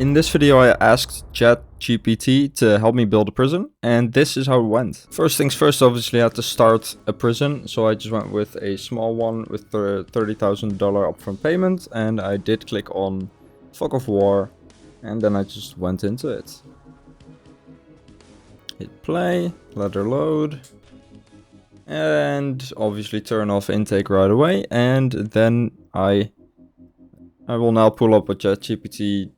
In this video I asked ChatGPT to help me build a prison, and this is how it went. First things first, obviously I had to start a prison, so I just went with a small one with the $30,000 upfront payment, and I did click on Fog of War, and then I just went into it. Hit play, let her load, and obviously turn off intake right away, and then I will now pull up what ChatGPT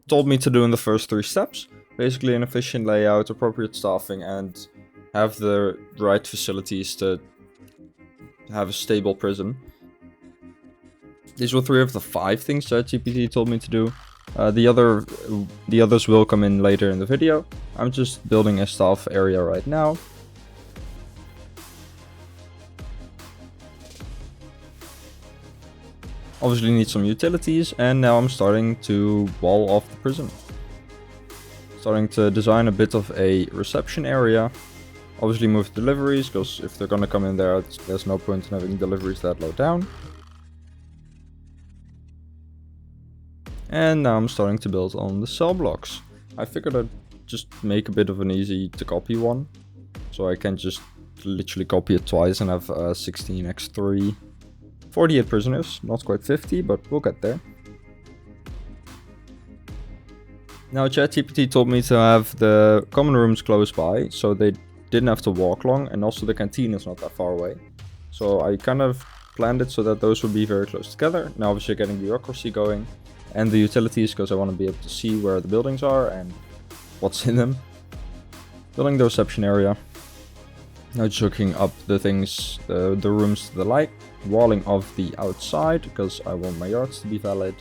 told me to do in the first 3 steps. Basically an efficient layout, appropriate staffing, and have the right facilities to have a stable prison. These were 3 of the 5 things ChatGPT told me to do. The others will come in later in the video. I'm just building a staff area right now. Obviously need some utilities, and now I'm starting to wall off the prison. Starting to design a bit of a reception area. Obviously move deliveries, because if they're gonna come in there, there's no point in having deliveries that low down. And now I'm starting to build on the cell blocks. I figured I'd just make a bit of an easy to copy one. So I can just literally copy it twice and have 16x3. 48 prisoners, not quite 50, but we'll get there. Now ChatGPT told me to have the common rooms close by, so they didn't have to walk long, and also the canteen is not that far away. So I kind of planned it so that those would be very close together. Now obviously getting bureaucracy going, and the utilities, because I want to be able to see where the buildings are and what's in them. Building the reception area. Now just hooking up the things, the rooms to the light. Walling off the outside, because I want my yards to be valid.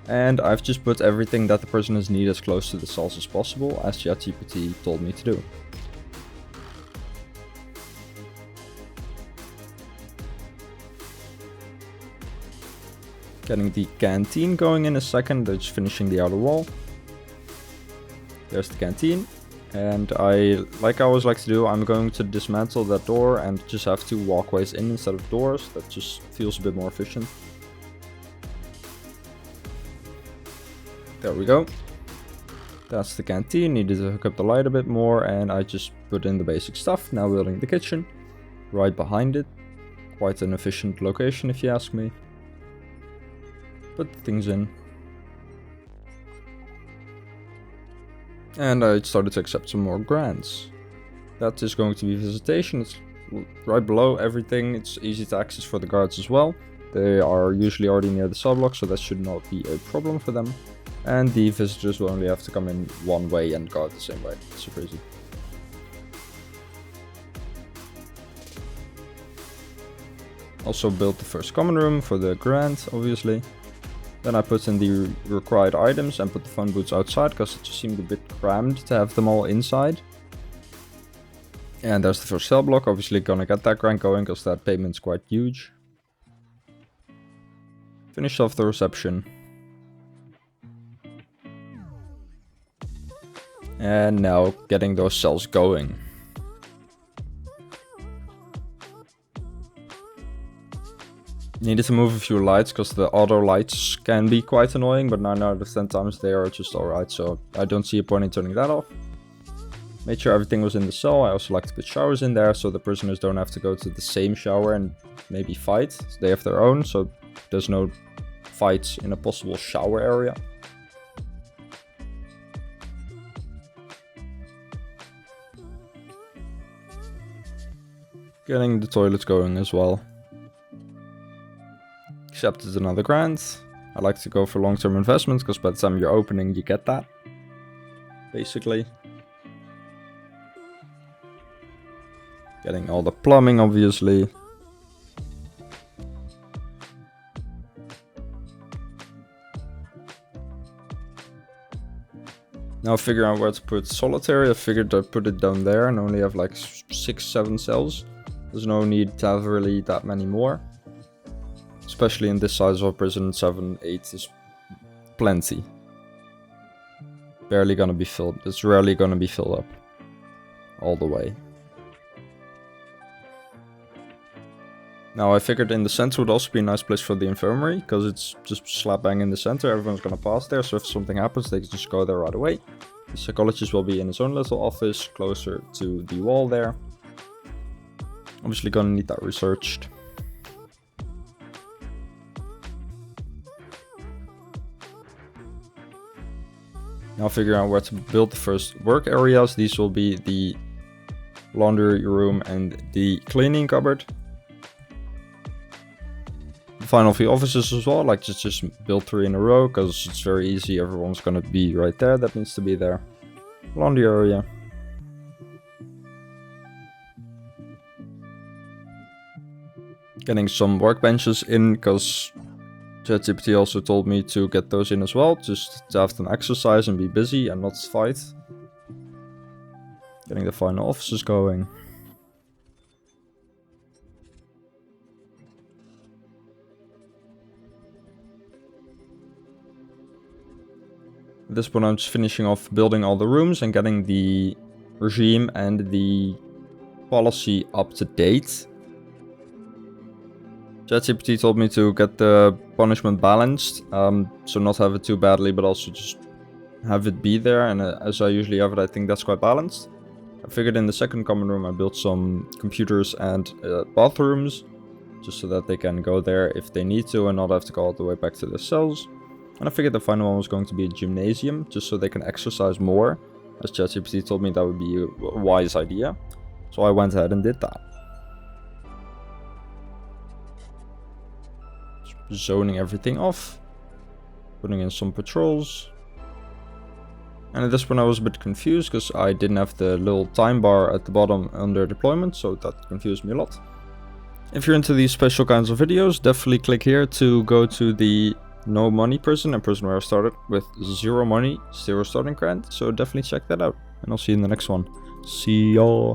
And I've just put everything that the prisoners need as close to the cells as possible, as ChatGPT told me to do. Getting the canteen going in a second, they're just finishing the outer wall. There's the canteen. And like I always like to do, I'm going to dismantle that door and just have 2 walkways in instead of doors. That just feels a bit more efficient. There we go. That's the canteen. Needed to hook up the light a bit more, and I just put in the basic stuff. Now building the kitchen right behind it. Quite an efficient location if you ask me. Put the things in. And I started to accept some more grants. That is going to be visitation. It's right below everything. It's easy to access for the guards as well. They are usually already near the cell block, so that should not be a problem for them. And the visitors will only have to come in one way and guard the same way. Super easy. Also built the first common room for the grant, obviously. Then I put in the required items and put the phone booths outside, because it just seemed a bit crammed to have them all inside. And there's the first cell block. Obviously gonna get that grant going, because that payment's quite huge. Finished off the reception. And now getting those cells going. Needed to move a few lights, because the auto lights can be quite annoying, but 9 out of 10 times they are just alright, so I don't see a point in turning that off. Made sure everything was in the cell. I also like to put showers in there, so the prisoners don't have to go to the same shower and maybe fight. They have their own, so there's no fights in a possible shower area. Getting the toilets going as well. Accepted another grant. I like to go for long-term investments, because by the time you're opening you get that. Basically. Getting all the plumbing, obviously. Now figuring out where to put solitary. I figured I'd put it down there and only have like 6-7 cells. There's no need to have really that many more. Especially in this size of a prison, 7, 8 is plenty. Barely gonna be filled. It's rarely gonna be filled up. All the way. Now I figured in the center would also be a nice place for the infirmary, because it's just slap bang in the center, everyone's gonna pass there, so if something happens they can just go there right away. The psychologist will be in his own little office, closer to the wall there. Obviously gonna need that researched. Now figuring out where to build the first work areas. These will be the laundry room and the cleaning cupboard. The final few offices as well, like just build 3 in a row, because it's very easy, everyone's gonna be right there that needs to be there. Laundry area. Getting some workbenches in, because ChatGPT also told me to get those in as well, just to have them exercise and be busy and not fight. Getting the final offices going. At this point I'm just finishing off building all the rooms and getting the regime and the policy up to date. ChatGPT told me to get the punishment balanced, so not have it too badly, but also just have it be there, and as I usually have it, I think that's quite balanced. I figured in the second common room I built some computers and bathrooms, just so that they can go there if they need to and not have to go all the way back to their cells. And I figured the final one was going to be a gymnasium, just so they can exercise more, as ChatGPT told me that would be a wise idea. So I went ahead and did that. Zoning everything off, putting in some patrols. And at this point I was a bit confused because I didn't have the little time bar at the bottom under deployment, so that confused me a lot. If you're into these special kinds of videos, definitely click here to go to the no money prison, a prison where I started with 0 money, 0 starting grant, so definitely check that out. And I'll see you in the next one. See y'all.